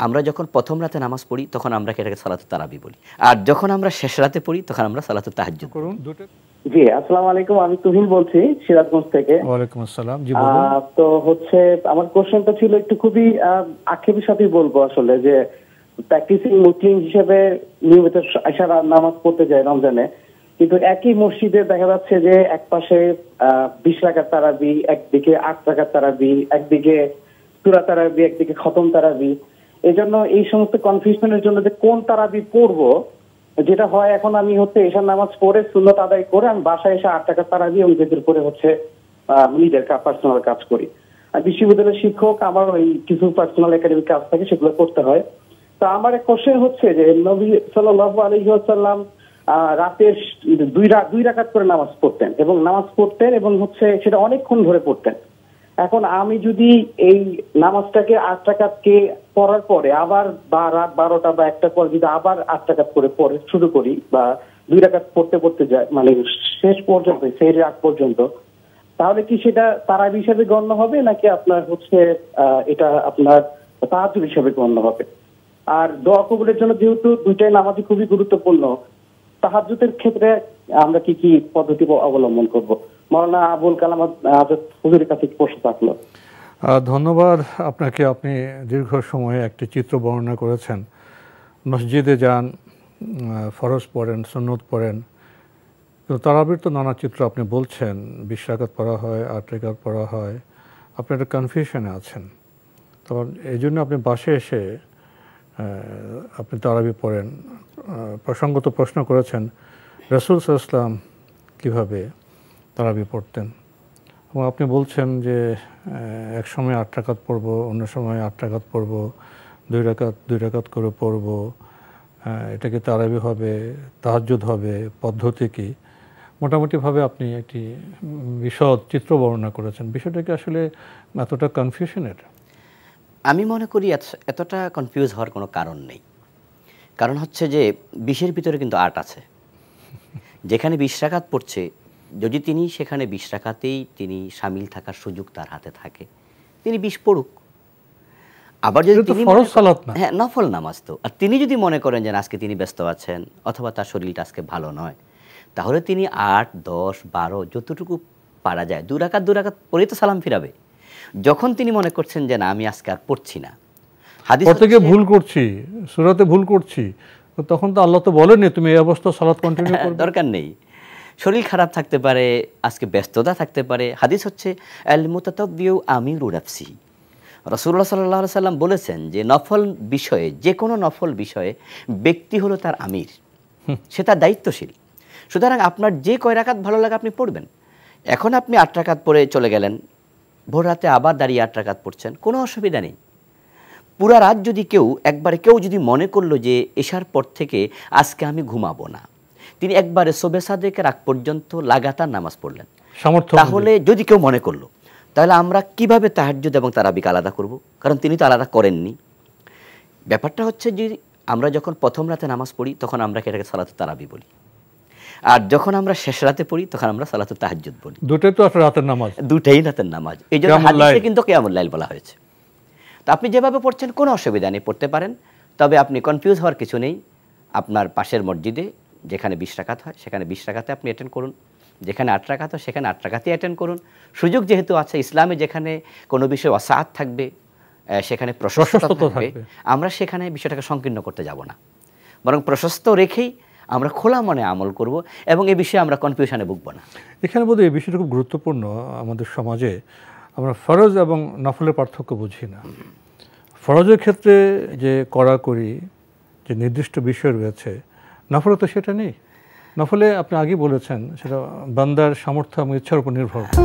আমরা যখন প্রথম রাতে নামাজ পড়ি তখন আমরা এটাকে সালাতুত তারাবি বলি, আর যখন আমরা শেষ রাতে পড়ি তখন আমরা সালাতুত তাহাজ্জুদ করুন। জি, আসসালামু আলাইকুম, আমি তুহিন বলছি সিরাজগঞ্জ থেকে। ওয়ালাইকুম আসসালাম। জি বলুন। তো হচ্ছে আমার কোশ্চেনটা ছিল একটু খুবই আক্ষেপের সাথেই বলবো আসলে, যে প্র্যাকটিসিং মুসলিম হিসেবে নিয়মিত আশা নামাজ পড়তে যায় রমজানে, কিন্তু একই মসজিদে দেখা যাচ্ছে যে এক পাশে 20 রাকাত তারাবি, একদিকে 8 রাকাত তারাবি, একদিকে সূরা তারাবি, একদিকে খতম তারাবি। এই জন্য এই সমস্ত কনফিউশনের জন্য যে কোন তারাবি পড়বো, যেটা হয় এখন আমি হচ্ছে এশার নামাজ পড়ে সুন্নত আদায় করে আমি বাসায় এসে 8 টাকা তারাবি এবং নিজের করে হচ্ছে নিজের পার্সোনাল কাজ করি। আর বিশ্ববিদ্যালয়ের শিক্ষক, আমার ওই কিছু পার্সোনাল একাডেমিক কাজ থাকে, সেগুলো করতে হয়। তো আমার এক কোশ্চেন হচ্ছে যে নবী সাল্লাল্লাহু আলাইহি ওয়াসাল্লাম রাতের 2 রাকাত করে নামাজ পড়তেন এবং হচ্ছে সেটা অনেকক্ষণ ধরে পড়তেন। এখন আমি যদি এই নামাজটাকে 8 রাকাতকে পড়ার পরে আবার রাত 12টা বা 1টার পর যদি আবার 8 রাকাত করে পড়ে শুরু করি, বা 2 রাকাত পড়তে যায় মানে শেষ পর্যন্ত, সেই রাত পর্যন্ত, তাহলে কি সেটা তারাবি হিসেবে গণ্য হবে, নাকি আপনার হচ্ছে এটা আপনার তাহাজ্জুদ হিসেবে গণ্য হবে? আর দোয়া কবুলের জন্য যেহেতু দুইটাই নামাজই খুবই গুরুত্বপূর্ণ, তাহাজ্জুদের ক্ষেত্রে আমরা কি কি পদ্ধতি অবলম্বন করব? মাওলানা আবুল কালাম আজাদ হুজুরের কাছে প্রশ্ন থাকলো। ধন্যবাদ আপনাকে। আপনি দীর্ঘ সময়ে একটি চিত্র বর্ণনা করেছেন। মসজিদে যান, ফরজ পড়েন, সুন্নত পড়েন, কিন্তু তারাবির তো নানা চিত্র আপনি বলছেন। 20 রাকাত পড়া হয়, 8 রাকাত পড়া হয়, আপনি একটা কনফিউশনে আছেন। তখন এই জন্য আপনি বাসে এসে আপনি তারাবি পড়েন। প্রসঙ্গত প্রশ্ন করেছেন রাসূল সাল্লাল্লাহু আলাইহি ওয়াসাল্লাম কীভাবে তারাবি পড়তেন, এবং আপনি বলছেন যে এক সময় 8 রাকাত পড়ব, অন্য সময় 8 রাকাত পড়ব, 2 রাকাত করে পড়ব, এটা কি তারাবি হবে, তাহাজ্জুদ হবে, পদ্ধতি কি? মোটামুটিভাবে আপনি একটি বিশদ চিত্র বর্ণনা করেছেন। বিষয়টা কি আসলে এতটা কনফিউশনের? আমি মনে করি এতটা কনফিউজ হওয়ার কোনো কারণ নেই। কারণ হচ্ছে যে 20-এর ভিতরে কিন্তু 8 আছে। যেখানে 20 রাকাত পড়ছে, যদি তিনি সেখানে 20 রাকাতেই তিনি শামিল থাকার সুযোগ তার হাতে থাকে, তিনি 20 পড়ুক। আবার যদি তিনি ফরজ সালাত না, হ্যাঁ নফল নামাজ তো, আর তিনি যদি মনে করেন যে আজকে তিনি ব্যস্ত আছেন অথবা তার শরীরটা আজকে ভালো নয়, তাহলে তিনি 8, 10, 12 যতটুকু পারা যায় 2 রাকাত পড়েই তো সালাম ফিরাবে। যখন তিনি মনে করছেন যে না আমি আজকে আর পড়ছি না, হাদিস থেকে ভুল করছি, সূরাতে ভুল করছি, তখন তো আল্লাহ তো বলেননি তুমি এই অবস্থা সালাত কন্টিনিউ করবে, দরকার নেই। শরীর খারাপ থাকতে পারে, আজকে ব্যস্ততা থাকতে পারে। হাদিস হচ্ছে আল মুতাতাব্বিউ আমিরু নাফসিহি। রাসূলুল্লাহ সাল্লাল্লাহু আলাইহি সাল্লাম বলেছেন যে নফল বিষয়ে, যে কোনো নফল বিষয়ে ব্যক্তি হলো তার আমির, সে তার দায়িত্বশীল। সুতরাং আপনার যে কয় রাকাত ভালো লাগে আপনি পড়বেন। এখন আপনি 8 রাকাত পড়ে চলে গেলেন, ভোর রাতে আবার দাঁড়িয়ে 8 রাকাত পড়ছেন, কোনো অসুবিধা নেই। পুরা রাত যদি কেউ যদি মনে করলো যে এশার পর থেকে আজকে আমি ঘুমাবো না, তিনি একবারে শোবে সাদেকের আগ পর্যন্ত লাগাতার নামাজ পড়লেন, তাহলে যদি কেউ মনে করলো, তাহলে আমরা কিভাবে তাহাজ্জুদ এবং তারাবিকে আলাদা করব? কারণ তিনি তো আলাদা করেননি। ব্যাপারটা হচ্ছে যে আমরা যখন প্রথম রাতে নামাজ পড়ি তখন আমরা এটাকে সালাতুত তারাবি বলি, আর যখন আমরা শেষ রাতে পড়ি তখন আমরা সালাতুত তাহাজ্জুদ বলি। দুটোই তো রাতের নামাজ, দুটোই রাতের নামাজ। এই জন্য হাদিসে কিন্তু কিয়ামুল লাইল বলা হয়েছে। তো আপনি যেভাবে পড়ছেন কোনো অসুবিধা নেই, পড়তে পারেন। তবে আপনি কনফিউজ হওয়ার কিছু নেই। আপনার পাশের মসজিদে যেখানে 20 রাকাত হয় সেখানে 20 রাকাতে আপনি অ্যাটেন্ড করুন, যেখানে 8 রাকাত হয় সেখানে 8 রাকাতেই অ্যাটেন্ড করুন। সুযোগ যেহেতু আছে, ইসলামে যেখানে কোনো বিষয়ে ওয়াসাআত থাকবে, সেখানে প্রশস্ততা থাকবে, আমরা সেখানে বিষয়টাকে সংকীর্ণ করতে যাব না, বরং প্রশস্ত রেখেই আমরা খোলা মনে আমল করব এবং এই বিষয়ে আমরা কনফিউশনে ভুগব না। এখানে বোধহয় এই বিষয়টা খুব গুরুত্বপূর্ণ। আমাদের সমাজে আমরা ফরজ এবং নফলের পার্থক্য বুঝি না। ফরজের ক্ষেত্রে যে কড়াকড়ি, যে নির্দিষ্ট বিষয় রয়েছে, নফলে তো সেটা নেই। নফলে আপনি আগে বলেছেন সেটা বান্দার সামর্থ্য এবং ইচ্ছার উপর নির্ভর করে।